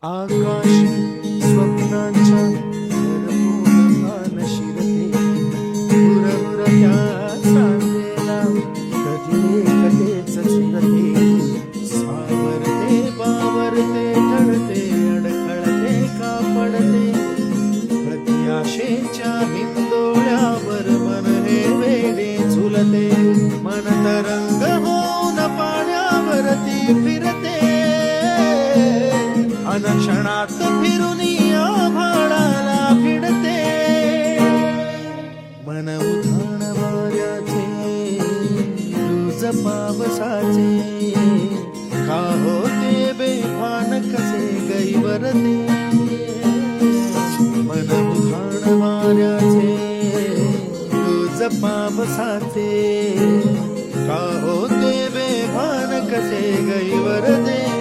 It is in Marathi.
आकाशी स्वप्नांच्या भरपूर भान शिरते उरउरत्या सांजेला कधी कधीच चिरते सावरते बावरते ढळते अडखळते का पडते कधी आशेच्या हिंदोळ्यावर मन हे वेडे झुलते मन तरंग होऊन पाण्यावरती फिरते क्षणात फिरून आभाळाला भिडते मन उधाण वाऱ्याचे लूज पावसाचे का होते बेभान कसे गैवरते मन उधाण वाऱ्याचे लूज पावसाचे का होते बेभान कसे गैवरते